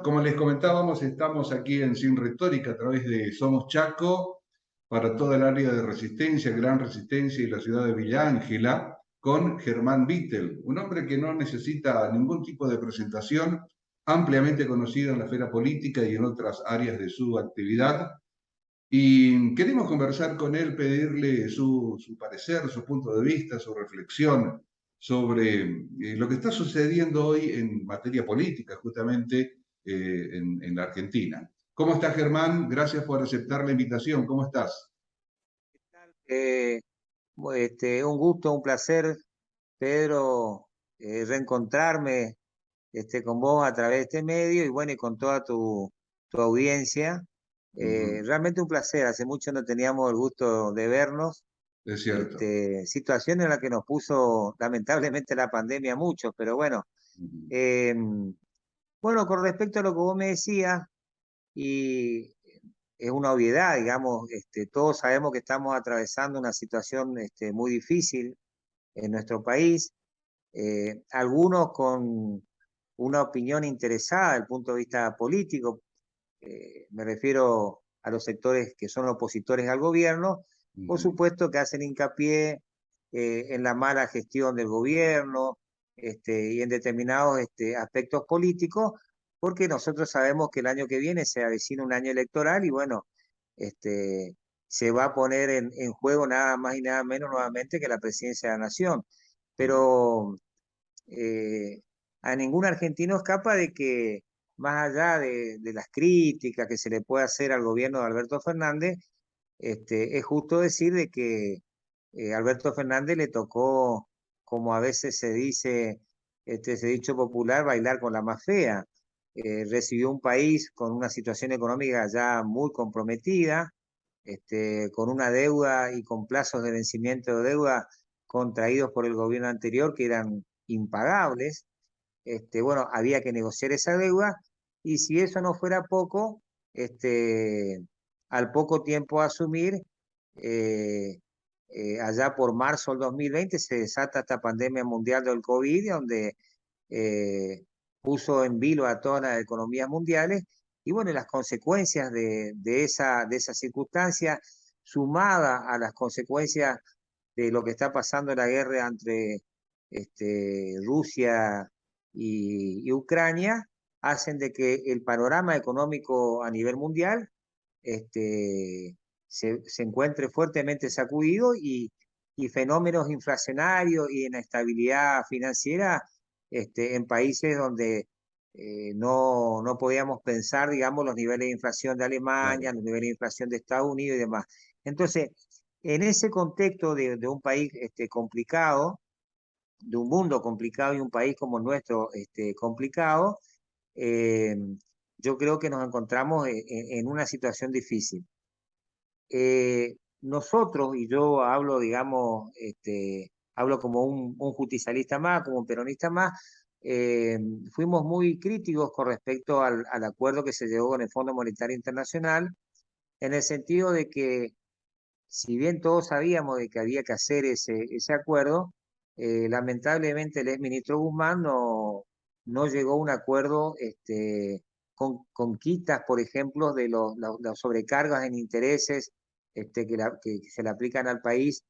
Como les comentábamos, estamos aquí en Sin Retórica a través de Somos Chaco para toda el área de Resistencia, Gran Resistencia y la ciudad de Villa Ángela, con Germán Bittel, un hombre que no necesita ningún tipo de presentación, ampliamente conocido en la esfera política y en otras áreas de su actividad. Y queremos conversar con él, pedirle su parecer, su punto de vista, su reflexión sobre lo que está sucediendo hoy en materia política, justamente en la Argentina. ¿Cómo estás, Germán? Gracias por aceptar la invitación. ¿Cómo estás? Eh, un gusto, un placer, Pedro, reencontrarme con vos a través de este medio y bueno, y con toda tu audiencia. Ujú. Realmente un placer, hace mucho no teníamos el gusto de vernos. Es cierto. Situación en la que nos puso lamentablemente la pandemia a muchos, pero bueno. Ujú. eh, bueno, con respecto a lo que vos me decías, y es una obviedad, digamos, todos sabemos que estamos atravesando una situación muy difícil en nuestro país, algunos con una opinión interesada desde el punto de vista político, me refiero a los sectores que son opositores al gobierno, por Ujú. supuesto que hacen hincapié en la mala gestión del gobierno y en determinados aspectos políticos, porque nosotros sabemos que el año que viene se avecina un año electoral y bueno, este, se va a poner en juego nada más y nada menos nuevamente que la presidencia de la nación. Pero eh, a ningún argentino escapa de que más allá de las críticas que se le puede hacer al gobierno de Alberto Fernández, es justo decir de que Alberto Fernández le tocó, como a veces se dice, ese dicho popular, bailar con la más fea. Recibió un país con una situación económica ya muy comprometida, con una deuda y con plazos de vencimiento de deuda contraídos por el gobierno anterior que eran impagables. Bueno, había que negociar esa deuda y si eso no fuera poco, al poco tiempo a asumir, eh, allá por marzo del 2020 se desata esta pandemia mundial del COVID, donde eh, puso en vilo a todas las economías mundiales y bueno, las consecuencias de esa circunstancia, sumada a las consecuencias de lo que está pasando en la guerra entre Rusia y Ucrania, hacen de que el panorama económico a nivel mundial se encuentre fuertemente sacudido y fenómenos inflacionarios y inestabilidad financiera en países donde no podíamos pensar, digamos, los niveles de inflación de Alemania, Claro. los niveles de inflación de Estados Unidos y demás. Entonces, en ese contexto de un país complicado, de un mundo complicado y un país como el nuestro complicado, eh, yo creo que nos encontramos en una situación difícil. Nosotros, y yo hablo, digamos, hablo como un justicialista más, como un peronista más, eh, fuimos muy críticos con respecto al acuerdo que se llegó con el Fondo Monetario Internacional, en el sentido de que si bien todos sabíamos de que había que hacer ese acuerdo, lamentablemente el exministro Guzmán no llegó a un acuerdo con quitas, por ejemplo, de las sobrecargas en intereses que se le aplican al país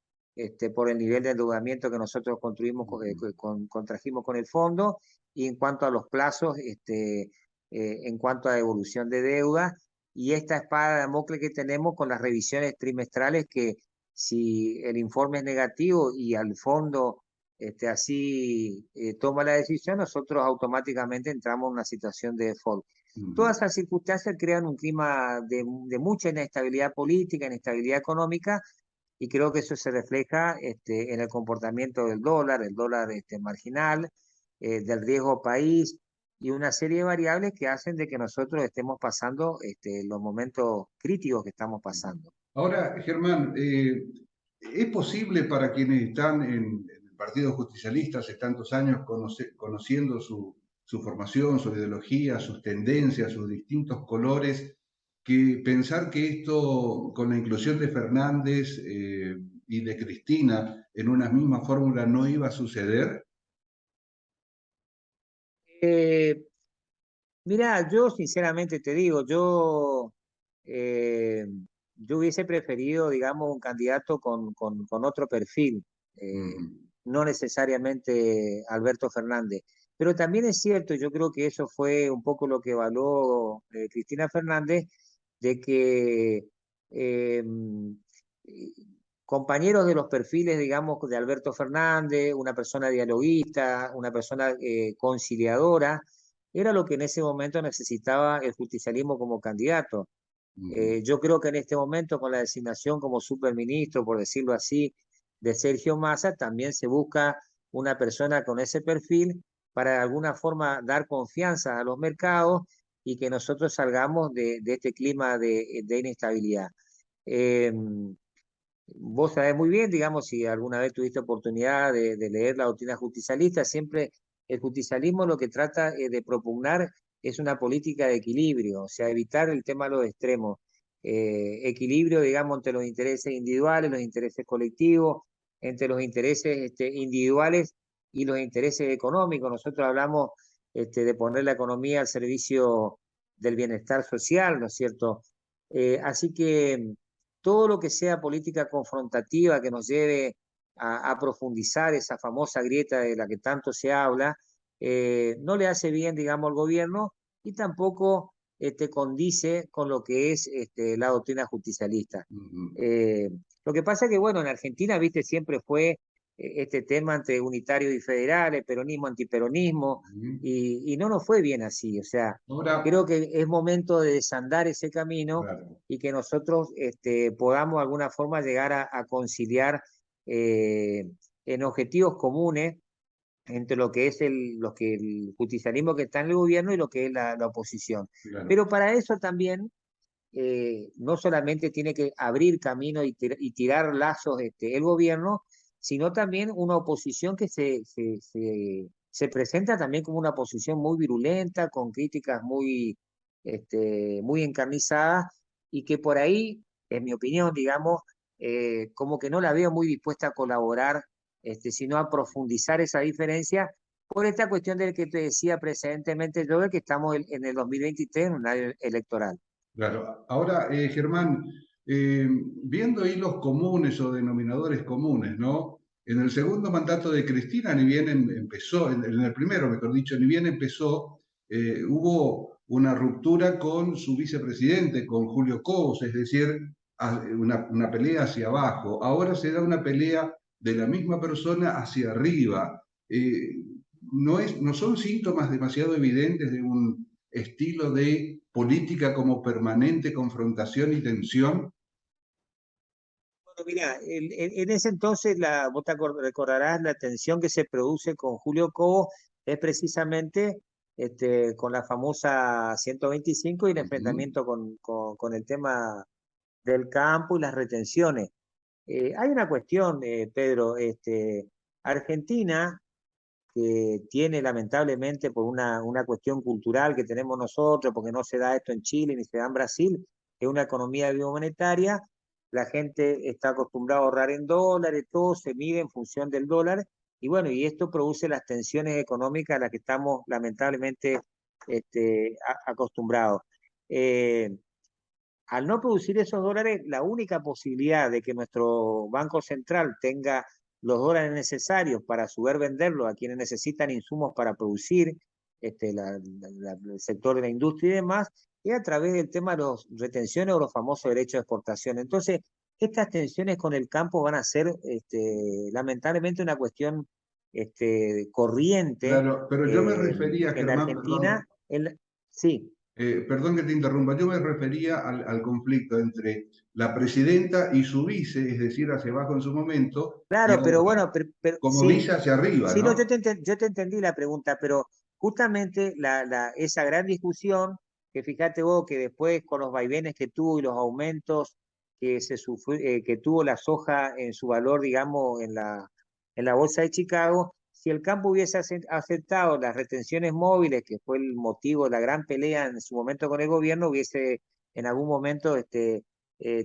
por el nivel de endeudamiento que nosotros construimos, Ujú. contrajimos con el fondo, y en cuanto a los plazos, en cuanto a evolución de deuda y esta espada de Damocles que tenemos con las revisiones trimestrales que si el informe es negativo y al fondo así toma la decisión, nosotros automáticamente entramos en una situación de default. Ujú. Todas esas circunstancias crean un clima de mucha inestabilidad política, inestabilidad económica, y creo que eso se refleja en el comportamiento del dólar, el dólar marginal, del riesgo país y una serie de variables que hacen de que nosotros estemos pasando los momentos críticos que estamos pasando. Ahora, Germán, ¿es posible para quienes están en el Partido Justicialista hace tantos años conociendo su formación, su ideología, sus tendencias, sus distintos colores, que pensar que esto, con la inclusión de Fernández y de Cristina en una misma fórmula, no iba a suceder? Eh, Mirá, yo sinceramente te digo, eh, yo hubiese preferido, digamos, un candidato con otro perfil, eh, Ujú, no necesariamente Alberto Fernández. Pero también es cierto, yo creo que eso fue un poco lo que evaluó Cristina Fernández, de que eh, eh, compañeros de los perfiles, digamos, de Alberto Fernández, una persona dialoguista, una persona conciliadora, era lo que en ese momento necesitaba el justicialismo como candidato. ujú. Yo creo que en este momento, con la designación como superministro, por decirlo así, de Sergio Massa, también se busca una persona con ese perfil para de alguna forma dar confianza a los mercados y que nosotros salgamos de este clima de inestabilidad. Eh, Vos sabés muy bien, digamos, si alguna vez tuviste oportunidad de leer la doctrina justicialista, siempre el justicialismo lo que trata de propugnar es una política de equilibrio, o sea, evitar el tema de los extremos. Equilibrio, digamos, entre los intereses individuales, los intereses colectivos, entre los intereses individuales y los intereses económicos. Nosotros hablamos de poner la economía al servicio del bienestar social, ¿no es cierto? Así que todo lo que sea política confrontativa que nos lleve a profundizar esa famosa grieta de la que tanto se habla, no le hace bien, digamos, al gobierno y tampoco condice con lo que es la doctrina justicialista. Ujú, Eh, lo que pasa es que, bueno, en Argentina, viste, siempre fue este tema entre unitarios y federales, peronismo, antiperonismo, ujú. y no nos fue bien así. O sea, Ahora, creo que es momento de desandar ese camino claro. y que nosotros podamos de alguna forma llegar a conciliar eh, en objetivos comunes entre lo que es el justicialismo que está en el gobierno y lo que es la oposición. Claro. Pero para eso también no solamente tiene que abrir camino y tirar lazos el gobierno, sino también una oposición que se presenta también como una oposición muy virulenta, con críticas muy encarnizadas, y que por ahí, en mi opinión, digamos, como que no la veo muy dispuesta a colaborar, sino a profundizar esa diferencia por esta cuestión del que te decía precedentemente yo, de que estamos en el 2023 en un año electoral. Claro, ahora, Germán, viendo hilos comunes o denominadores comunes, ¿no? En el segundo mandato de Cristina, ni bien empezó, en el primero, mejor dicho, ni bien empezó, hubo una ruptura con su vicepresidente, con Julio Cobos, es decir, una pelea hacia abajo. Ahora se da una pelea de la misma persona hacia arriba. No son síntomas demasiado evidentes de un estilo de política como permanente confrontación y tensión. Bueno, mira, en ese entonces, vos recordarás la tensión que se produce con Julio Cobo es precisamente con la famosa 125 y el Ujú. enfrentamiento con el tema del campo y las retenciones. Hay una cuestión, Pedro, Argentina, que tiene lamentablemente por una cuestión cultural que tenemos nosotros, porque no se da esto en Chile ni se da en Brasil, es una economía biomonetaria, la gente está acostumbrada a ahorrar en dólares, todo se mide en función del dólar, y bueno, y esto produce las tensiones económicas a las que estamos lamentablemente acostumbrados. Eh, Al no producir esos dólares, la única posibilidad de que nuestro Banco Central tenga los dólares necesarios para a su vez venderlos a quienes necesitan insumos para producir, el sector de la industria y demás, es a través del tema de las retenciones o los famosos derechos de exportación. Entonces, estas tensiones con el campo van a ser lamentablemente una cuestión corriente Claro, pero yo me refería, en la Germán, Argentina. Sí. perdón que te interrumpa, yo me refería al conflicto entre la presidenta y su vice, es decir, hacia abajo en su momento, y Claro, pero ahora bueno, como sí, vice hacia arriba, sí, no, ¿no? yo te entendí la pregunta, pero justamente esa gran discusión, que fíjate vos que después con los vaivenes que tuvo y los aumentos que tuvo la soja en su valor, digamos, en la bolsa de Chicago, si el campo hubiese aceptado las retenciones móviles, que fue el motivo de la gran pelea en su momento con el gobierno, hubiese en algún momento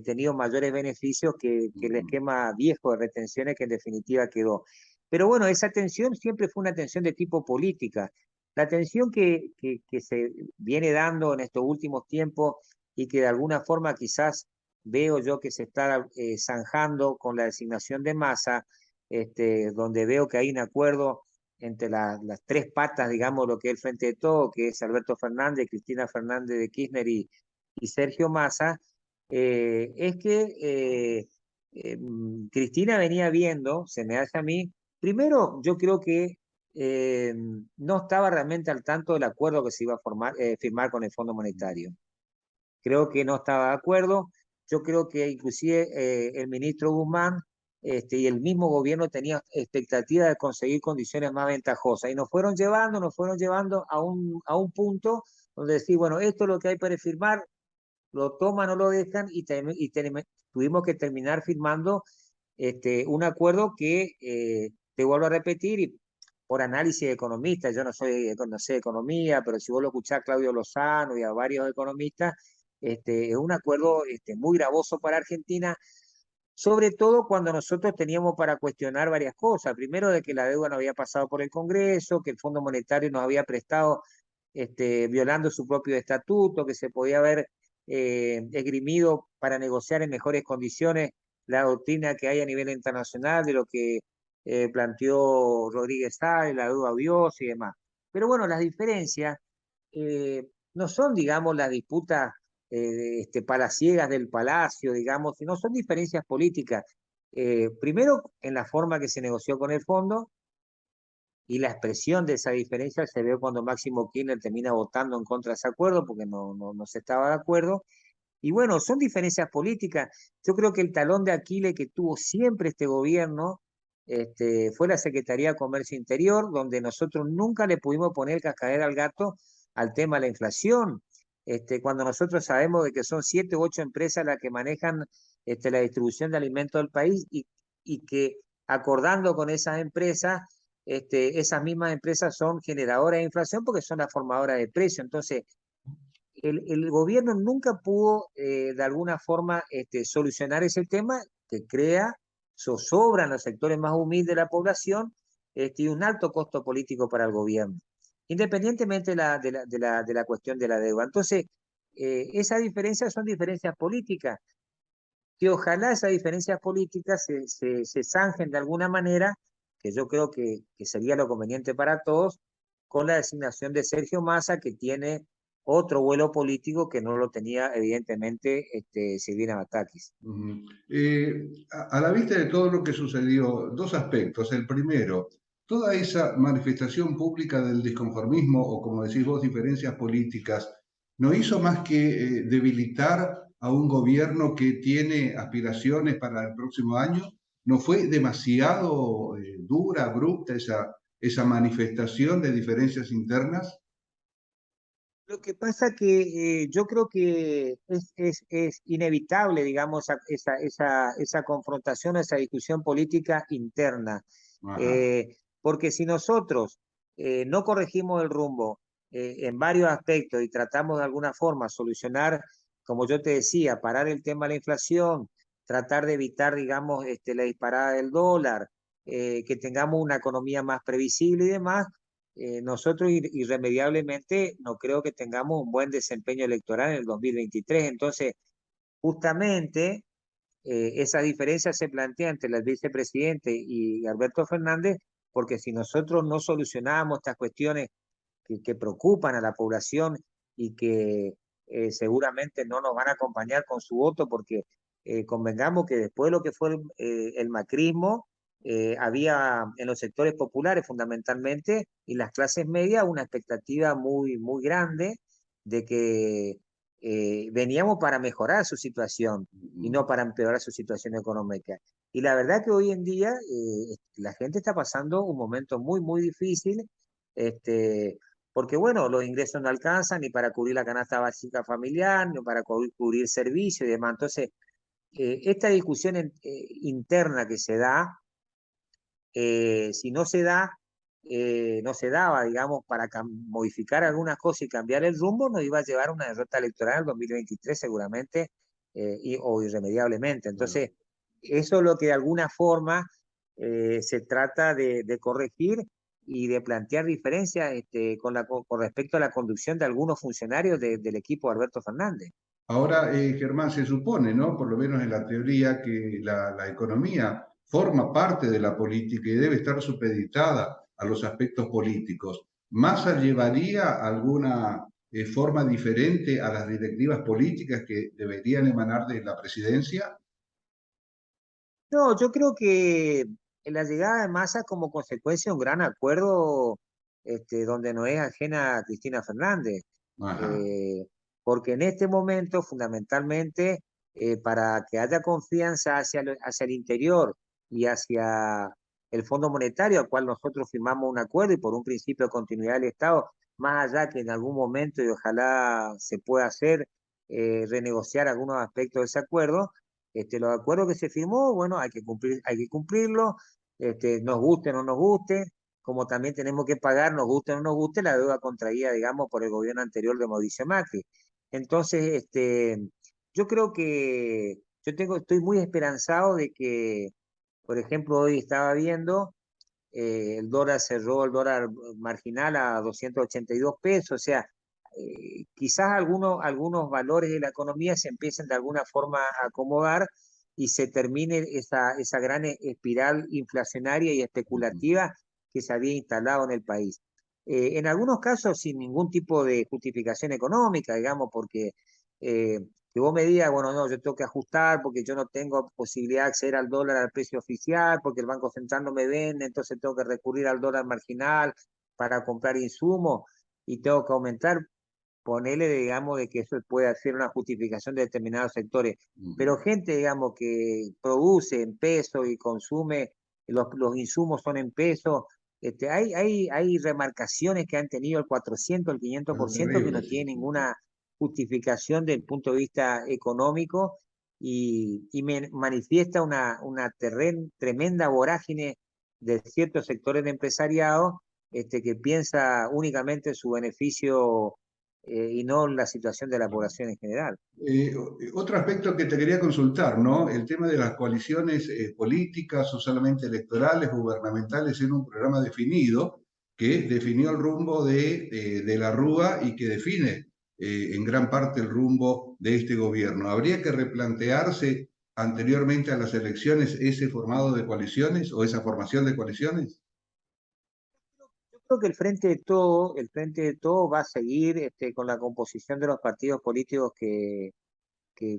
tenido mayores beneficios que el Ujú. esquema viejo de retenciones que en definitiva quedó. Pero bueno, esa tensión siempre fue una tensión de tipo política. La tensión que se viene dando en estos últimos tiempos y que de alguna forma quizás veo yo que se está zanjando con la designación de Massa, donde veo que hay un acuerdo entre las tres patas, digamos, lo que es el Frente de Todo, que es Alberto Fernández, Cristina Fernández de Kirchner y Sergio Massa, es que Cristina venía viendo, se me hace a mí, primero yo creo que eh, no estaba realmente al tanto del acuerdo que se iba a firmar con el Fondo Monetario. Creo que no estaba de acuerdo. Yo creo que inclusive el ministro Guzmán y el mismo gobierno tenía expectativa de conseguir condiciones más ventajosas. Y nos fueron llevando a un punto donde decir, bueno, esto es lo que hay para firmar, lo toman o lo dejan tuvimos que terminar firmando un acuerdo que, te vuelvo a repetir, y por análisis de economistas, yo no sé de economía, pero si vos lo escuchás a Claudio Lozano y a varios economistas, es un acuerdo muy gravoso para Argentina, sobre todo cuando nosotros teníamos para cuestionar varias cosas. Primero, de que la deuda no había pasado por el Congreso, que el Fondo Monetario nos había prestado violando su propio estatuto, que se podía haber esgrimido para negociar en mejores condiciones la doctrina que hay a nivel internacional de lo que planteó Rodríguez Sáenz, la deuda odiosa y demás. Pero bueno, las diferencias no son, digamos, las disputas palaciegas del palacio, digamos, sino son diferencias políticas. Primero, en la forma que se negoció con el fondo, y la expresión de esa diferencia se ve cuando Máximo Kirchner termina votando en contra de ese acuerdo porque no se estaba de acuerdo. Y bueno, son diferencias políticas. Yo creo que el talón de Aquiles que tuvo siempre este gobierno fue la Secretaría de Comercio Interior, donde nosotros nunca le pudimos poner cascabel al gato al tema de la inflación. Cuando nosotros sabemos de que son 7 u 8 empresas las que manejan la distribución de alimentos del país y que acordando con esas empresas, esas mismas empresas son generadoras de inflación porque son las formadoras de precios. Entonces, el gobierno nunca pudo de alguna forma solucionar ese tema que crea zozobra en los sectores más humildes de la población y un alto costo político para el gobierno, independientemente de la cuestión de la deuda. Entonces, esas diferencias son diferencias políticas, que ojalá esas diferencias políticas se zanjen de alguna manera, que yo creo que sería lo conveniente para todos, con la designación de Sergio Massa, que tiene otro vuelo político que no lo tenía evidentemente Silvina Batakis. A la vista de todo lo que sucedió, dos aspectos. El primero, toda esa manifestación pública del desconformismo o, como decís vos, diferencias políticas, no hizo más que debilitar a un gobierno que tiene aspiraciones para el próximo año. ¿No fue demasiado dura, abrupta esa manifestación de diferencias internas? Lo que pasa que yo creo que es inevitable, digamos, esa confrontación, esa discusión política interna. Ajá. Porque si nosotros no corregimos el rumbo en varios aspectos y tratamos de alguna forma solucionar, como yo te decía, parar el tema de la inflación, tratar de evitar, digamos, la disparada del dólar, que tengamos una economía más previsible y demás, nosotros irremediablemente no creo que tengamos un buen desempeño electoral en el 2023. Entonces, justamente esa diferencia se plantea entre el vicepresidente y Alberto Fernández, porque si nosotros no solucionamos estas cuestiones que preocupan a la población y que seguramente no nos van a acompañar con su voto, porque convengamos que después de lo que fue el macrismo, había en los sectores populares fundamentalmente y las clases medias una expectativa muy grande de que veníamos para mejorar su situación y no para empeorar su situación económica. Y la verdad que hoy en día la gente está pasando un momento muy difícil, porque bueno, los ingresos no alcanzan ni para cubrir la canasta básica familiar, ni para cubrir servicios y demás. Entonces, esta discusión interna que se da, si no se da, no se daba, digamos, para modificar algunas cosas y cambiar el rumbo, nos iba a llevar a una derrota electoral en el 2023 seguramente, o irremediablemente. Entonces, eso es lo que de alguna forma se trata de corregir y de plantear diferencias con respecto a la conducción de algunos funcionarios del equipo de Alberto Fernández. Ahora, Germán, se supone, ¿no? Por lo menos en la teoría, que la economía forma parte de la política y debe estar supeditada a los aspectos políticos. ¿Massa llevaría alguna forma diferente a las directivas políticas que deberían emanar de la presidencia? No, yo creo que la llegada de Massa como consecuencia de un gran acuerdo donde no es ajena a Cristina Fernández, Ajá. eh, porque en este momento, fundamentalmente, para que haya confianza hacia el interior y hacia el Fondo Monetario, al cual nosotros firmamos un acuerdo y por un principio de continuidad del Estado, más allá que en algún momento, y ojalá se pueda hacer, renegociar algunos aspectos de ese acuerdo. Los acuerdos que se firmó, bueno, hay que cumplirlo, nos guste o no nos guste, como también tenemos que pagar, nos guste o no nos guste, la deuda contraída, digamos, por el gobierno anterior de Mauricio Macri. Entonces, yo creo que estoy muy esperanzado de que, por ejemplo, hoy estaba viendo, el dólar cerró, el dólar marginal a 282 pesos, o sea, quizás algunos valores de la economía se empiecen de alguna forma a acomodar y se termine esa gran espiral inflacionaria y especulativa que se había instalado en el país. En algunos casos sin ningún tipo de justificación económica, digamos, porque que vos me digas, bueno, no, yo tengo que ajustar porque yo no tengo posibilidad de acceder al dólar al precio oficial, porque el Banco Central no me vende, entonces tengo que recurrir al dólar marginal para comprar insumos y tengo que aumentar, ponerle, digamos, de que eso puede hacer una justificación de determinados sectores. Pero gente, digamos, que produce en pesos y consume, los insumos son en pesos, hay remarcaciones que han tenido el 400, el Pero 500% que terrible, no sí. tiene ninguna justificación del punto de vista económico y manifiesta una tremenda vorágine de ciertos sectores de empresariado que piensa únicamente en su beneficio y no en la situación de la población en general. Otro aspecto que te quería consultar, ¿no? El tema de las coaliciones políticas o solamente electorales, gubernamentales, en un programa definido que definió el rumbo de la Rúa y que define en gran parte el rumbo de este gobierno. ¿Habría que replantearse anteriormente a las elecciones ese formado de coaliciones o esa formación de coaliciones? Yo creo que el Frente de Todo va a seguir con la composición de los partidos políticos que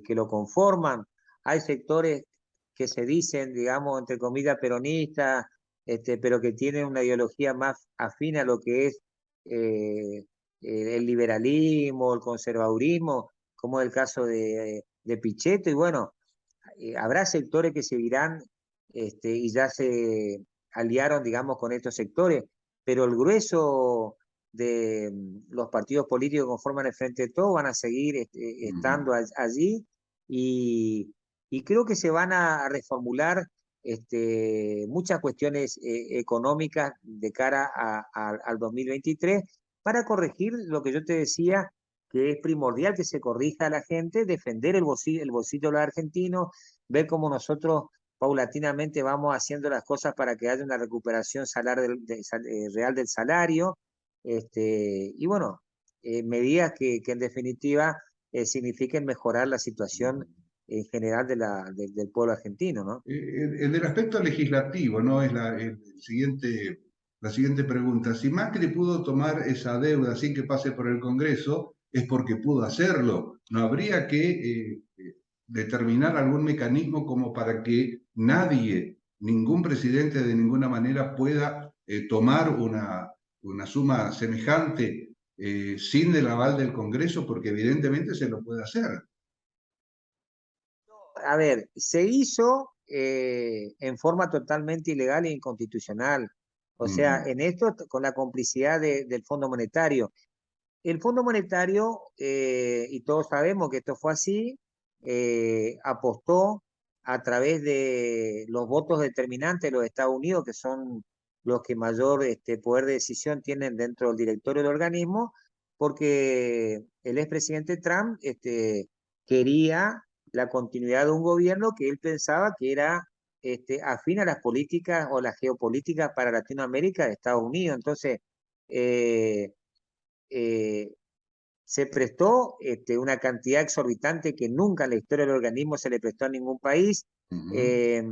lo conforman. Hay sectores que se dicen, digamos, entre comillas, peronistas, pero que tienen una ideología más afín a lo que es eh, el liberalismo, el conservadurismo, como es el caso de Pichetto, y bueno, habrá sectores que seguirán y ya se aliaron, digamos, con estos sectores, pero el grueso de los partidos políticos que conforman el Frente de Todos van a seguir estando allí y creo que se van a reformular muchas cuestiones económicas de cara al 2023 para corregir lo que yo te decía, que es primordial que se corrija a la gente, defender el bolsillo de los argentinos, ver cómo nosotros paulatinamente vamos haciendo las cosas para que haya una recuperación real del salario, y bueno, medidas que en definitiva signifiquen mejorar la situación en general del pueblo argentino, ¿no? En el aspecto legislativo, ¿no? Es la siguiente pregunta. Si Macri pudo tomar esa deuda sin que pase por el Congreso, es porque pudo hacerlo. ¿No habría que determinar algún mecanismo como para que nadie, ningún presidente de ninguna manera pueda tomar una suma semejante sin el aval del Congreso? Porque evidentemente se lo puede hacer. A ver, se hizo en forma totalmente ilegal e inconstitucional. O sea, Mm, en esto con la complicidad del Fondo Monetario. El Fondo Monetario, y todos sabemos que esto fue así, apostó a través de los votos determinantes de los Estados Unidos, que son los que mayor poder de decisión tienen dentro del directorio del organismo, porque el expresidente Trump quería la continuidad de un gobierno que él pensaba que era afín a las políticas o las geopolíticas para Latinoamérica de Estados Unidos. Entonces, eh, eh, se prestó una cantidad exorbitante que nunca en la historia del organismo se le prestó a ningún país, Ujú. eh,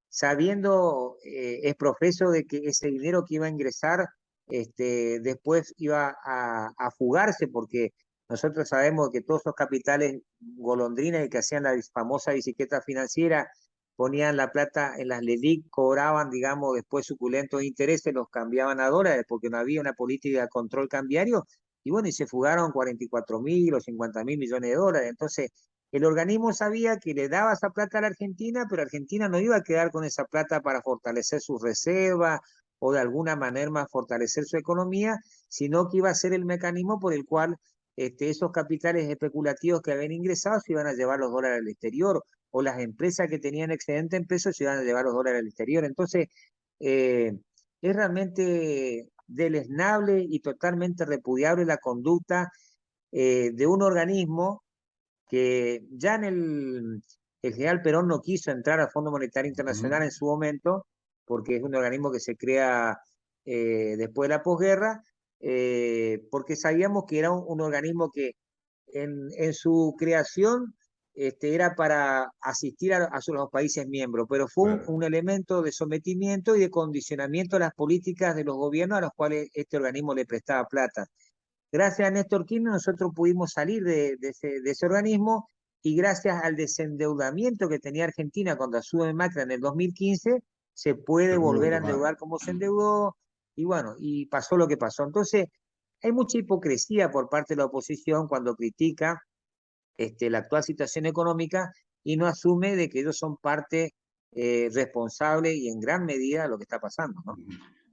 sabiendo, es profeso de que ese dinero que iba a ingresar después iba a fugarse, porque nosotros sabemos que todos esos capitales golondrinas que hacían la famosa bicicleta financiera, ponían la plata en las LELIC, cobraban, digamos, después suculentos intereses, los cambiaban a dólares, porque no había una política de control cambiario, y bueno, y se fugaron 44.000 o 50.000 millones de dólares. Entonces, el organismo sabía que le daba esa plata a la Argentina, pero Argentina no iba a quedar con esa plata para fortalecer sus reservas o de alguna manera más fortalecer su economía, sino que iba a ser el mecanismo por el cual esos capitales especulativos que habían ingresado se iban a llevar los dólares al exterior, o las empresas que tenían excedente en pesos se iban a llevar los dólares al exterior. Entonces, eh, es realmente deleznable y totalmente repudiable la conducta de un organismo que ya el general Perón no quiso entrar al Fondo Monetario Internacional Ujú. en su momento, porque es un organismo que se crea después de la posguerra, porque sabíamos que era un organismo que en su creación era para asistir a los países miembros, pero fue Claro. un elemento de sometimiento y de condicionamiento a las políticas de los gobiernos a los cuales este organismo le prestaba plata. Gracias a Néstor Kirchner nosotros pudimos salir de ese organismo, y gracias al desendeudamiento que tenía Argentina cuando asume Macri en el 2015, se puede Se pudo volver a tomar. endeudar como se endeudó, y bueno, y pasó lo que pasó. Entonces, hay mucha hipocresía por parte de la oposición cuando critica la actual situación económica y no asume de que ellos son parte responsable y en gran medida de lo que está pasando, ¿no?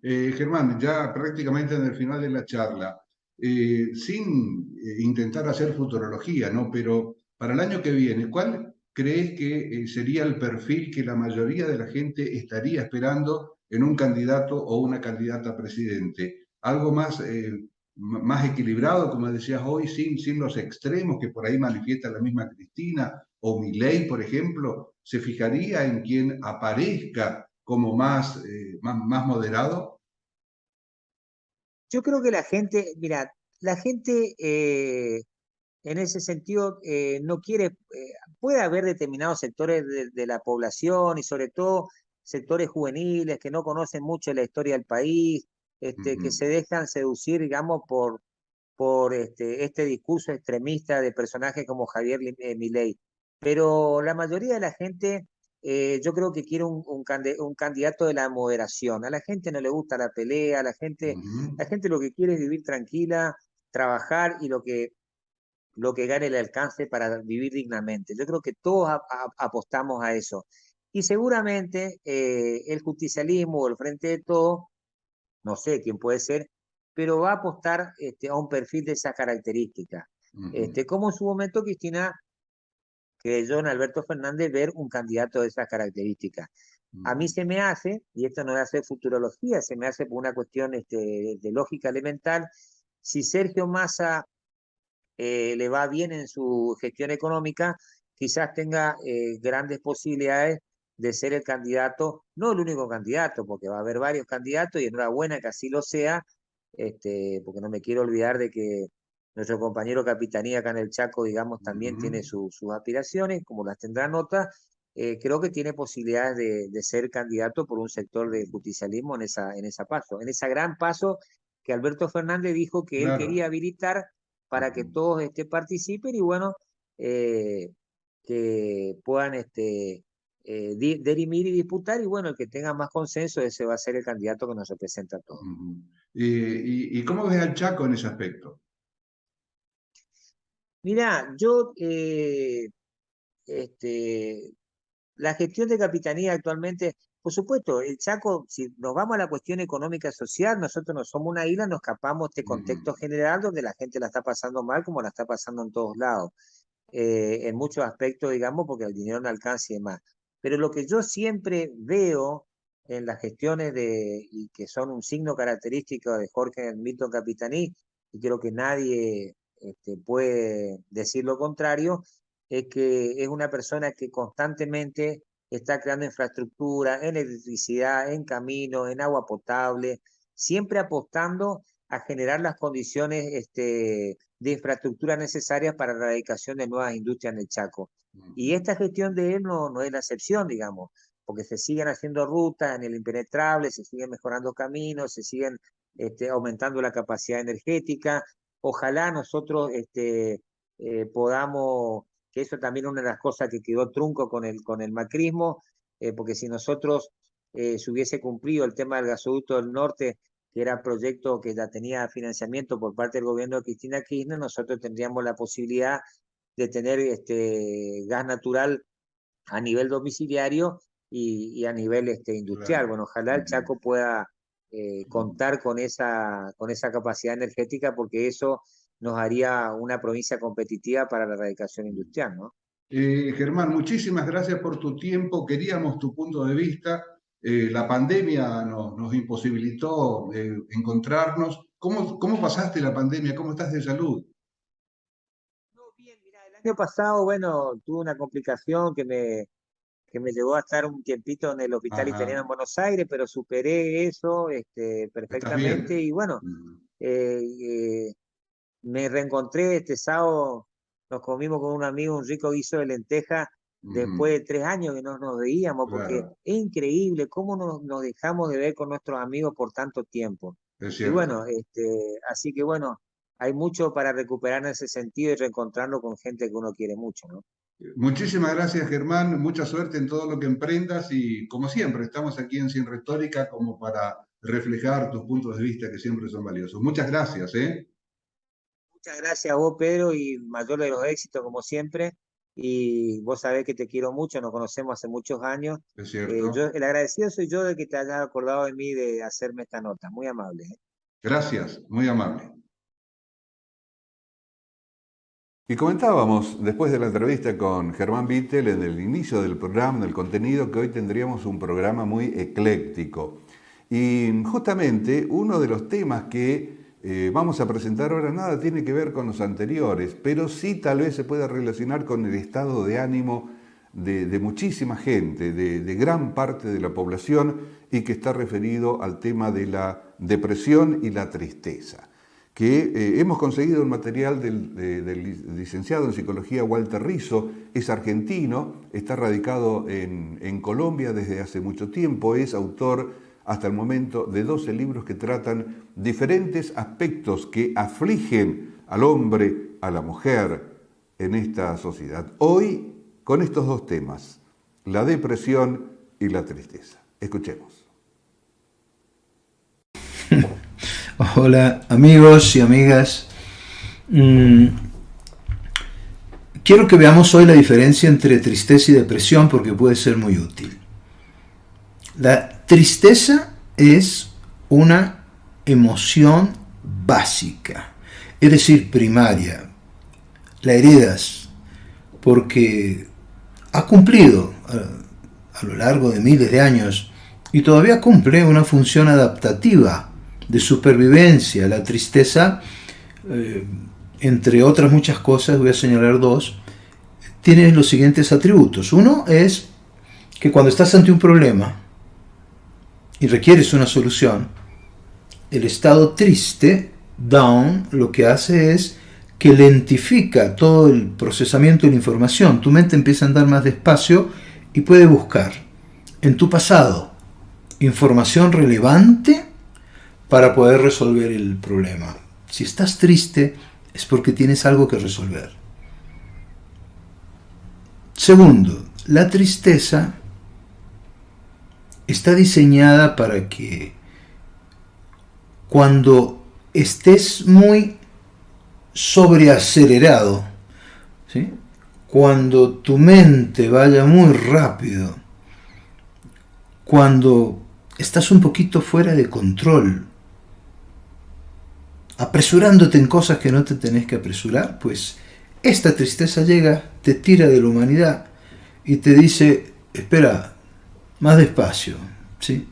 Germán, ya prácticamente en el final de la charla, sin intentar hacer futurología, ¿no? Pero para el año que viene, ¿cuál crees que sería el perfil que la mayoría de la gente estaría esperando en un candidato o una candidata a presidente? Algo más, más equilibrado, como decías hoy, sin los extremos que por ahí manifiesta la misma Cristina o Milei, por ejemplo. ¿Se fijaría en quien aparezca como más moderado? Yo creo que la gente, mira, la gente en ese sentido no quiere, puede haber determinados sectores de la población y sobre todo sectores juveniles que no conocen mucho la historia del país, que Ujú. se dejan seducir, digamos, por este discurso extremista de personajes como Javier Milei. Pero la mayoría de la gente, yo creo que quiere un candidato de la moderación. A la gente no le gusta la pelea, Ujú. la gente lo que quiere es vivir tranquila, trabajar y lo que gane el alcance para vivir dignamente. Yo creo que todos apostamos a eso. Y seguramente el justicialismo o el Frente de Todos, no sé quién puede ser, pero va a apostar a un perfil de esas características. Ujú. Como en su momento Cristina creyó en Alberto Fernández ver un candidato de esas características. A mí Ujú. se me hace, y esto no es hacer futurología, se me hace por una cuestión de lógica elemental, si Sergio Massa le va bien en su gestión económica, quizás tenga grandes posibilidades de ser el candidato, no el único candidato, porque va a haber varios candidatos y enhorabuena que así lo sea, porque no me quiero olvidar de que nuestro compañero Capitanía acá en el Chaco, digamos, también Ujú. tiene sus aspiraciones, como las tendrá otras. Creo que tiene posibilidades de ser candidato por un sector del justicialismo en esa paso, en esa gran paso que Alberto Fernández dijo que él Claro. quería habilitar para que Ujú. todos participen y bueno, eh, que puedan dirimir y disputar, y bueno, el que tenga más consenso, ese va a ser el candidato que nos representa a todos. Ujú. ¿Y cómo ves al Chaco en ese aspecto? Mirá, yo, este, la gestión de Capitanía actualmente, por supuesto, el Chaco, si nos vamos a la cuestión económica social, nosotros no somos una isla, nos escapamos de este Ujú. contexto general donde la gente la está pasando mal como la está pasando en todos lados. En muchos aspectos, digamos, porque el dinero no alcanza y demás. Pero lo que yo siempre veo en las gestiones y que son un signo característico de Jorge Milton Capitaní, y creo que nadie puede decir lo contrario, es que es una persona que constantemente está creando infraestructura en electricidad, en caminos, en agua potable, siempre apostando a generar las condiciones de infraestructura necesarias para la erradicación de nuevas industrias en el Chaco. Y esta gestión de él no es la excepción, digamos, porque se siguen haciendo rutas en el impenetrable, se siguen mejorando caminos, se siguen aumentando la capacidad energética. Ojalá nosotros podamos, que eso también es una de las cosas que quedó trunco con el macrismo, porque si nosotros se hubiese cumplido el tema del gasoducto del norte, que era proyecto que ya tenía financiamiento por parte del gobierno de Cristina Kirchner, nosotros tendríamos la posibilidad de tener gas natural a nivel domiciliario y a nivel industrial. Claro. Bueno, ojalá el Chaco pueda contar con esa capacidad energética, porque eso nos haría una provincia competitiva para la erradicación industrial, ¿no? Germán, muchísimas gracias por tu tiempo. Queríamos tu punto de vista. La pandemia nos imposibilitó encontrarnos. ¿Cómo pasaste la pandemia? ¿Cómo estás de salud? No, bien, mira, el año pasado, bueno, tuve una complicación que me llevó a estar un tiempito en el hospital italiano Ajá. en Buenos Aires, pero superé eso ¿Estás perfectamente. bien? Y bueno, Mm. eh, eh, me reencontré este sábado, nos comimos con un amigo un rico guiso de lenteja después Ujú. de 3 años que no nos veíamos, porque Claro, es increíble cómo nos dejamos de ver con nuestros amigos por tanto tiempo. es Y cierto. bueno, así que bueno, hay mucho para recuperar en ese sentido y reencontrarnos con gente que uno quiere mucho, ¿no? Muchísimas gracias, Germán. Mucha suerte en todo lo que emprendas y como siempre, estamos aquí en Sin Retórica como para reflejar tus puntos de vista que siempre son valiosos. Muchas gracias, ¿eh? Muchas gracias a vos, Pedro, y mayor de los éxitos, como siempre. Y vos sabés que te quiero mucho, nos conocemos hace muchos años. Es cierto. El agradecido soy yo de que te hayas acordado de mí de hacerme esta nota. Muy amable, ¿eh? Gracias, muy amable. Y comentábamos después de la entrevista con Germán Vittel en el inicio del programa, del contenido, que hoy tendríamos un programa muy ecléctico. Y justamente uno de los temas que vamos a presentar ahora nada tiene que ver con los anteriores, pero sí tal vez se pueda relacionar con el estado de ánimo de muchísima gente, de gran parte de la población, y que está referido al tema de la depresión y la tristeza. Que hemos conseguido un material del licenciado en psicología Walter Rizzo, es argentino, está radicado en Colombia desde hace mucho tiempo, es autor hasta el momento de 12 libros que tratan diferentes aspectos que afligen al hombre, a la mujer en esta sociedad. Hoy, con estos dos temas, la depresión y la tristeza. Escuchemos. Hola amigos y amigas, quiero que veamos hoy la diferencia entre tristeza y depresión porque puede ser muy útil. La tristeza es una emoción básica, es decir, primaria. La heredas porque ha cumplido a lo largo de miles de años y todavía cumple una función adaptativa de supervivencia. La tristeza, entre otras muchas cosas, voy a señalar dos, tiene los siguientes atributos. Uno es que cuando estás ante un problema y requieres una solución, el estado triste, down, lo que hace es que lentifica todo el procesamiento de la información. Tu mente empieza a andar más despacio y puede buscar en tu pasado información relevante para poder resolver el problema. Si estás triste es porque tienes algo que resolver. Segundo, la tristeza está diseñada para que cuando estés muy sobreacelerado, ¿sí?, cuando tu mente vaya muy rápido, cuando estás un poquito fuera de control, apresurándote en cosas que no te tenés que apresurar, pues esta tristeza llega, te tira de la humanidad y te dice, espera, más despacio, ¿sí?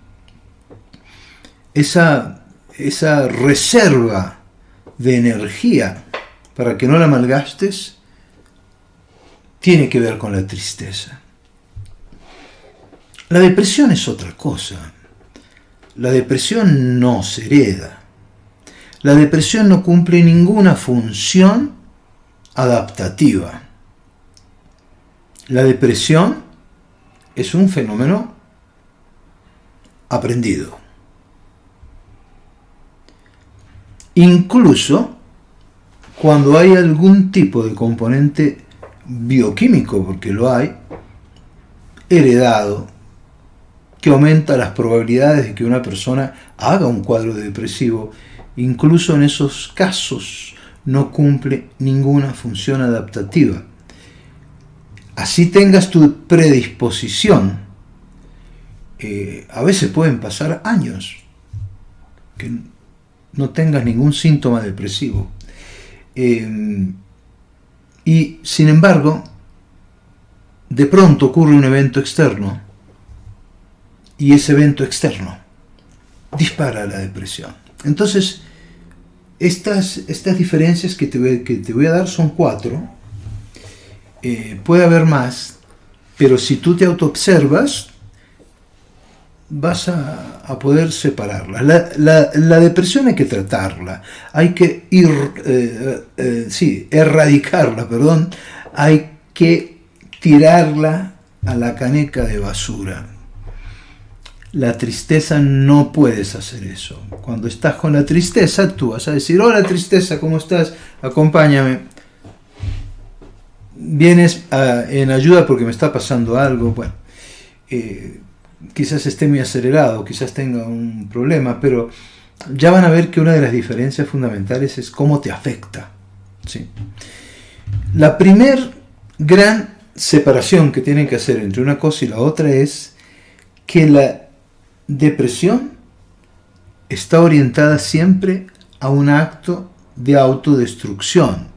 Esa reserva de energía para que no la malgastes tiene que ver con la tristeza. La depresión es otra cosa. La depresión no se hereda. La depresión no cumple ninguna función adaptativa. La depresión es un fenómeno aprendido. Incluso cuando hay algún tipo de componente bioquímico, porque lo hay, heredado, que aumenta las probabilidades de que una persona haga un cuadro depresivo, incluso en esos casos no cumple ninguna función adaptativa. Así tengas tu predisposición, a veces pueden pasar años que no tengas ningún síntoma depresivo. Y sin embargo, de pronto ocurre un evento externo y ese evento externo dispara la depresión. Entonces, estas diferencias que te voy a dar son 4. Puede haber más, pero si tú te autoobservas, vas a poder separarlas. La depresión hay que tratarla, hay que erradicarla, hay que tirarla a la caneca de basura. La tristeza no puedes hacer eso. Cuando estás con la tristeza, tú vas a decir: hola tristeza, ¿cómo estás? Acompáñame. Vienes en ayuda porque me está pasando algo. Bueno, quizás esté muy acelerado, quizás tenga un problema, pero ya van a ver que una de las diferencias fundamentales es cómo te afecta, ¿sí? La primer gran separación que tienen que hacer entre una cosa y la otra es que la depresión está orientada siempre a un acto de autodestrucción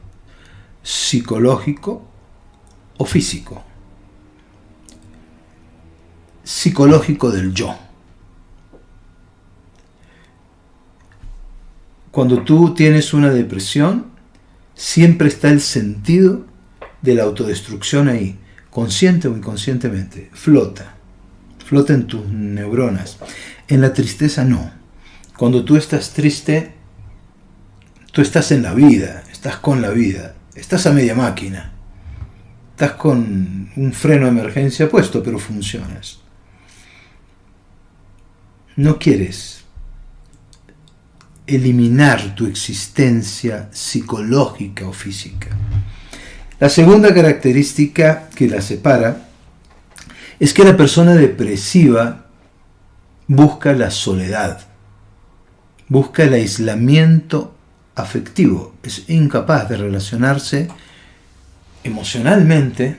psicológico o físico. Psicológico del yo. Cuando tú tienes una depresión, siempre está el sentido de la autodestrucción ahí, consciente o inconscientemente, flota en tus neuronas. En la tristeza no. Cuando tú estás triste, tú estás en la vida, estás con la vida, estás a media máquina, estás con un freno de emergencia puesto, pero funcionas. No quieres eliminar tu existencia psicológica o física. La segunda característica que la separa es que la persona depresiva busca la soledad, busca el aislamiento afectivo, es incapaz de relacionarse emocionalmente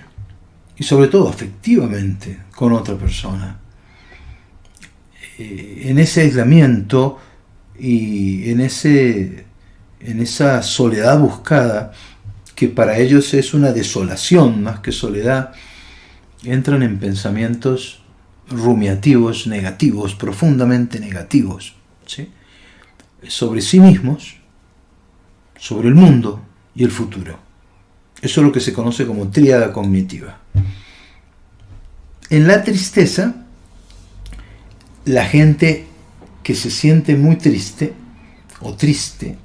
y sobre todo afectivamente con otra persona. En ese aislamiento y en esa soledad buscada, que para ellos es una desolación más que soledad, entran en pensamientos rumiativos, negativos, profundamente negativos, ¿sí? Sobre sí mismos, sobre el mundo y el futuro. Eso es lo que se conoce como tríada cognitiva. En la tristeza, la gente que se siente muy triste, o triste,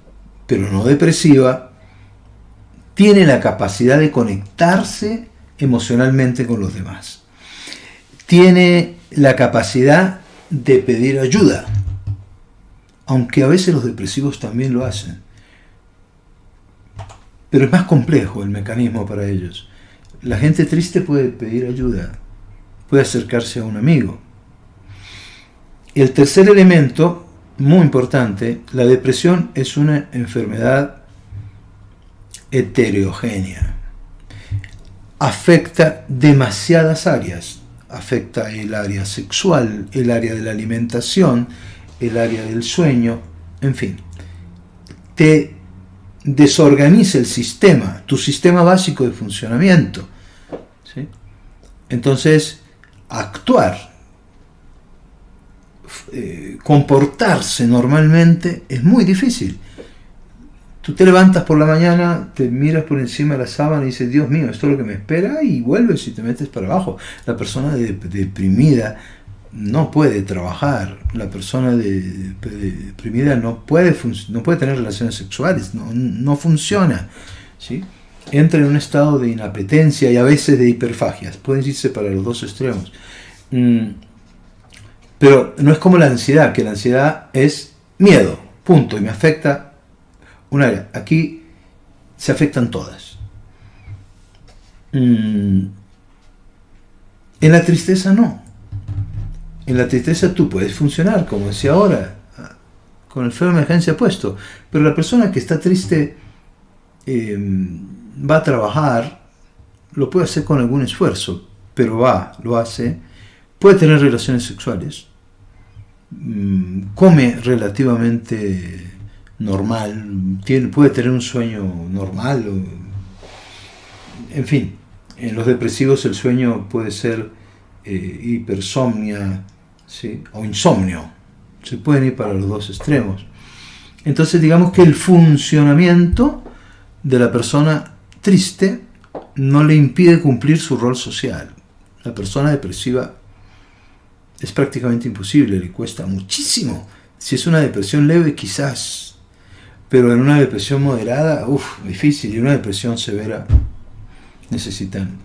pero no depresiva, tiene la capacidad de conectarse emocionalmente con los demás. Tiene la capacidad de pedir ayuda, aunque a veces los depresivos también lo hacen. Pero es más complejo el mecanismo para ellos. La gente triste puede pedir ayuda, puede acercarse a un amigo. El tercer elemento, muy importante, la depresión es una enfermedad heterogénea. Afecta demasiadas áreas. Afecta el área sexual, el área de la alimentación, el área del sueño, en fin. Te desorganiza el sistema, tu sistema básico de funcionamiento, ¿sí? Entonces, actuar, comportarse normalmente es muy difícil. Tú te levantas por la mañana, te miras por encima de la sábana y dices: Dios mío, esto es lo que me espera, y vuelves y te metes para abajo. La persona deprimida no puede trabajar, la persona deprimida no puede tener relaciones sexuales, no funciona, ¿sí? Entra en un estado de inapetencia y a veces de hiperfagia, pueden irse para los dos extremos. Pero no es como la ansiedad, que la ansiedad es miedo, punto, y me afecta un área. Aquí se afectan todas. En la tristeza no. En la tristeza tú puedes funcionar, como decía ahora, con el freno de emergencia puesto, pero la persona que está triste va a trabajar, lo puede hacer con algún esfuerzo, pero lo hace, puede tener relaciones sexuales, come relativamente normal, puede tener un sueño normal, en fin, en los depresivos el sueño puede ser hipersomnia, ¿sí? O insomnio, se pueden ir para los dos extremos. Entonces digamos que el funcionamiento de la persona triste no le impide cumplir su rol social. La persona depresiva es prácticamente imposible, le cuesta muchísimo. Si es una depresión leve, quizás, pero en una depresión moderada, difícil, y una depresión severa necesitan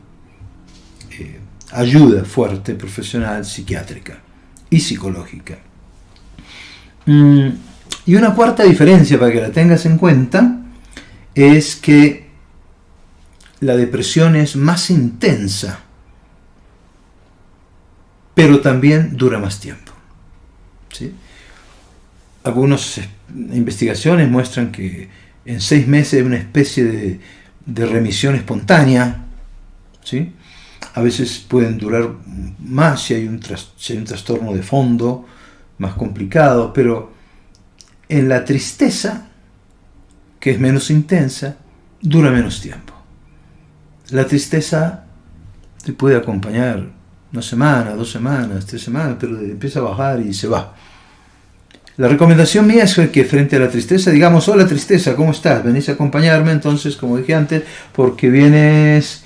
ayuda fuerte, profesional, psiquiátrica y psicológica. Y una cuarta diferencia, para que la tengas en cuenta, es que la depresión es más intensa, pero también dura más tiempo, ¿sí? Algunas investigaciones muestran que en 6 meses hay una especie de remisión espontánea, ¿sí? A veces pueden durar más si hay un trastorno de fondo más complicado, pero en la tristeza, que es menos intensa, dura menos tiempo. La tristeza te puede acompañar 1 semana, 2 semanas, 3 semanas, pero empieza a bajar y se va. La recomendación mía es que frente a la tristeza digamos: hola tristeza, ¿cómo estás? Venís a acompañarme entonces, como dije antes, porque vienes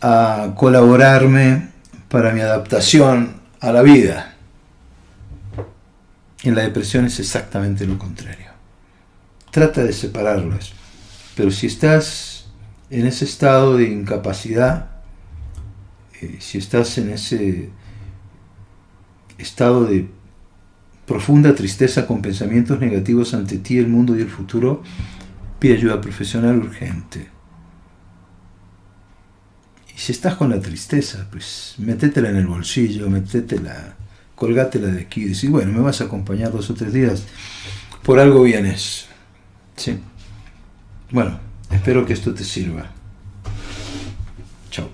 a colaborarme para mi adaptación a la vida. En la depresión es exactamente lo contrario. Trata de separarlos. Pero si estás en ese estado de incapacidad, si estás en ese estado de profunda tristeza con pensamientos negativos ante ti, el mundo y el futuro, pide ayuda profesional urgente. Y si estás con la tristeza, pues métetela en el bolsillo, colgátela de aquí y decir: bueno, me vas a acompañar 2 o 3 días, por algo vienes. Sí. Bueno, espero que esto te sirva. Chao.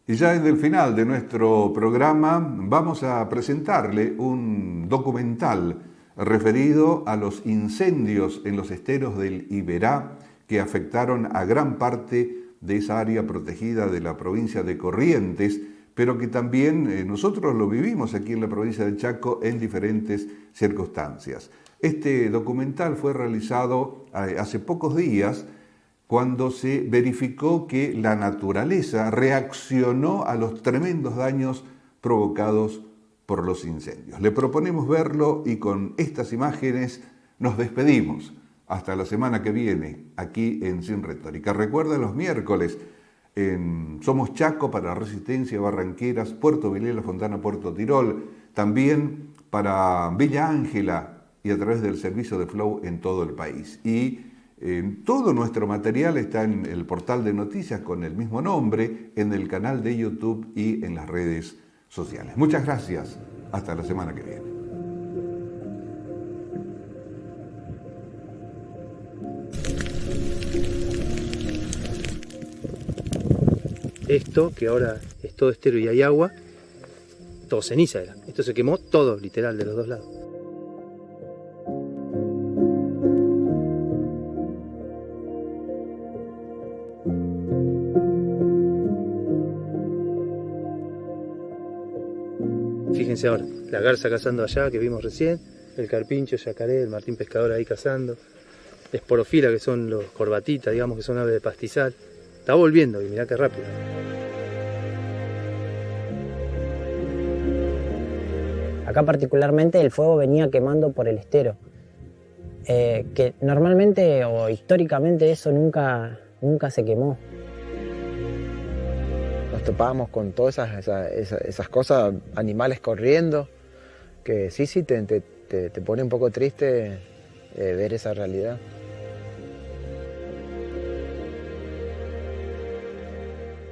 Y ya en el final de nuestro programa vamos a presentarle un documental referido a los incendios en los esteros del Iberá que afectaron a gran parte de esa área protegida de la provincia de Corrientes, pero que también nosotros lo vivimos aquí en la provincia de Chaco en diferentes circunstancias. Este documental fue realizado hace pocos días, cuando se verificó que la naturaleza reaccionó a los tremendos daños provocados por los incendios. Le proponemos verlo y con estas imágenes nos despedimos. Hasta la semana que viene, aquí en Sin Retórica. Recuerda, los miércoles en Somos Chaco para Resistencia, Barranqueras, Puerto Vilela, Fontana, Puerto Tirol, también para Villa Ángela y a través del servicio de Flow en todo el país. Y todo nuestro material está en el portal de noticias con el mismo nombre, en el canal de YouTube y en las redes sociales. Muchas gracias. Hasta la semana que viene. Esto, que ahora es todo estero y hay agua, todo ceniza era. Esto se quemó todo, literal, de los 2 lados. Fíjense ahora, la garza cazando allá que vimos recién, el carpincho, yacaré, el martín pescador ahí cazando, esporofila, que son los corbatitas, digamos que son aves de pastizal. Está volviendo y mirá qué rápido. Acá particularmente el fuego venía quemando por el estero, que normalmente o históricamente eso nunca se quemó. Nos topábamos con todas esas cosas, animales corriendo, que sí, te pone un poco triste ver esa realidad.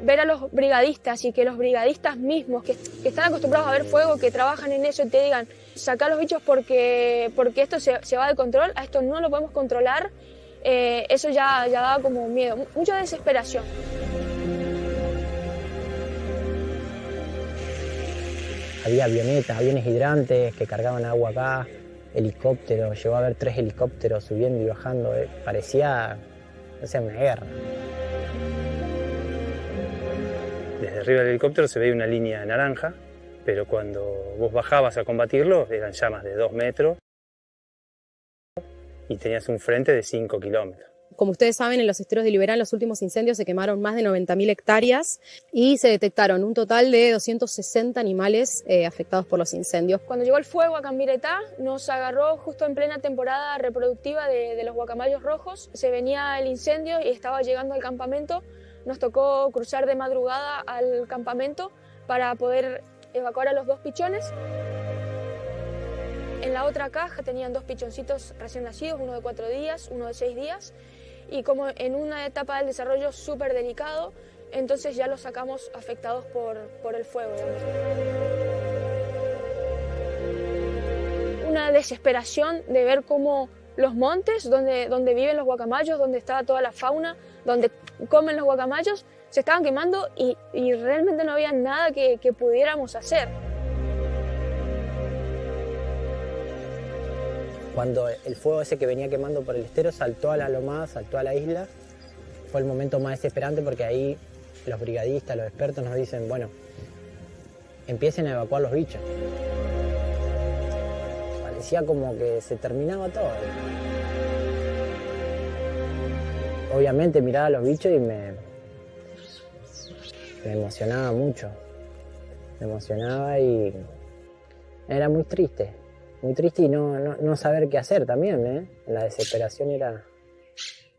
Ver a los brigadistas y que los brigadistas mismos que están acostumbrados a ver fuego, que trabajan en eso, te digan, sacar los bichos porque esto se va de control, a esto no lo podemos controlar, eso ya daba como miedo, mucha desesperación. Había avionetas, aviones hidrantes que cargaban agua acá, helicópteros, llegó a haber 3 helicópteros subiendo y bajando, parecía, no sé, una guerra. Desde arriba del helicóptero se veía una línea naranja, pero cuando vos bajabas a combatirlo eran llamas de 2 metros y tenías un frente de 5 kilómetros. Como ustedes saben, en los esteros de Liberá, en los últimos incendios se quemaron más de 90.000 hectáreas y se detectaron un total de 260 animales afectados por los incendios. Cuando llegó el fuego a Cambiretá, nos agarró justo en plena temporada reproductiva de los guacamayos rojos. Se venía el incendio y estaba llegando al campamento. Nos tocó cruzar de madrugada al campamento para poder evacuar a los 2 pichones. En la otra caja tenían 2 pichoncitos recién nacidos, uno de 4 días, uno de 6 días. Y como en una etapa del desarrollo súper delicado, entonces ya los sacamos afectados por el fuego, digamos. Una desesperación de ver cómo los montes donde viven los guacamayos, donde estaba toda la fauna, donde comen los guacamayos, se estaban quemando y realmente no había nada que pudiéramos hacer. Cuando el fuego ese que venía quemando por el estero saltó a la lomada, saltó a la isla, fue el momento más desesperante porque ahí los brigadistas, los expertos nos dicen, bueno, empiecen a evacuar los bichos. Parecía como que se terminaba todo. Obviamente miraba a los bichos y me emocionaba mucho. Me emocionaba y era muy triste y no saber qué hacer también, ¿eh? La desesperación era,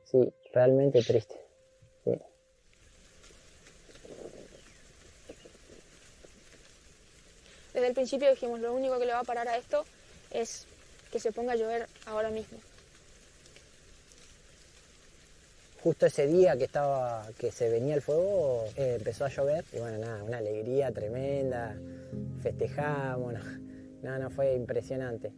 sí, realmente triste. Sí. Desde el principio dijimos, lo único que le va a parar a esto es que se ponga a llover ahora mismo. Justo ese día que se venía el fuego, empezó a llover y bueno, nada, una alegría tremenda, festejamos, no, fue impresionante.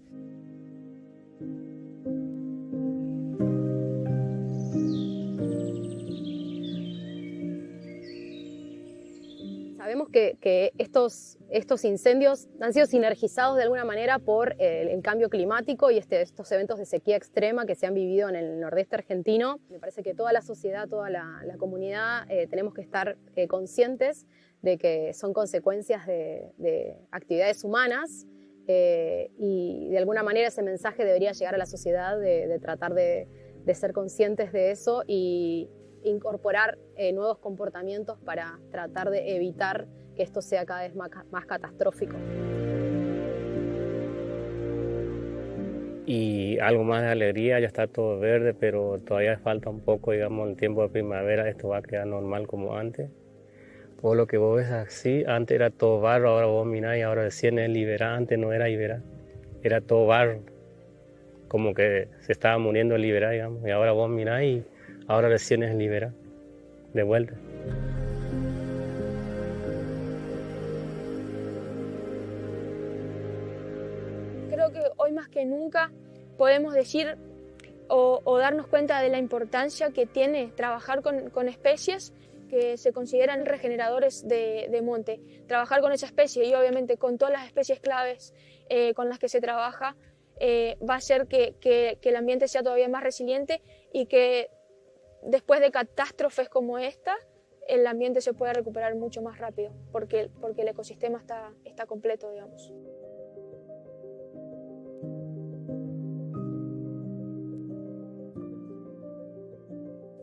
Sabemos que estos incendios han sido sinergizados de alguna manera por el cambio climático y estos eventos de sequía extrema que se han vivido en el nordeste argentino. Me parece que toda la sociedad, toda la comunidad tenemos que estar conscientes de que son consecuencias de actividades humanas y de alguna manera ese mensaje debería llegar a la sociedad de tratar de ser conscientes de eso y incorporar nuevos comportamientos para tratar de evitar que esto sea cada vez más catastrófico. Y algo más de alegría, ya está todo verde, pero todavía falta un poco, digamos, el tiempo de primavera, esto va a quedar normal como antes. Por lo que vos ves así, antes era todo barro, ahora vos mirás y ahora recién es Liberá, antes no era Liberá, era todo barro, como que se estaba muriendo el Liberá, digamos, y ahora vos mirás y ahora recién es Liberá, de vuelta. Creo que hoy más que nunca podemos decir o darnos cuenta de la importancia que tiene trabajar con especies que se consideran regeneradores de monte. Trabajar con esa especie y obviamente con todas las especies claves con las que se trabaja va a hacer que el ambiente sea todavía más resiliente y que después de catástrofes como esta, el ambiente se pueda recuperar mucho más rápido porque el ecosistema está completo, digamos.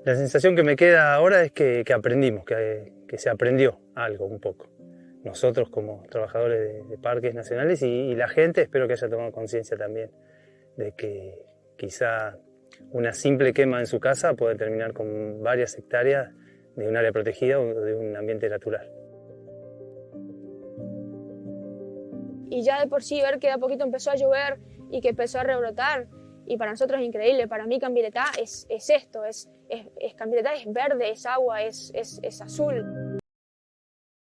La sensación que me queda ahora es que aprendimos, que se aprendió algo un poco. nosotros como trabajadores de parques nacionales y la gente espero que haya tomado conciencia también de que quizá una simple quema en su casa puede terminar con varias hectáreas de un área protegida o de un ambiente natural. Y ya de por sí ver que de a poquito empezó a llover y que empezó a rebrotar, y para nosotros es increíble. Para mí Cambiretá es esto, Cambiretá es verde, es agua, es azul.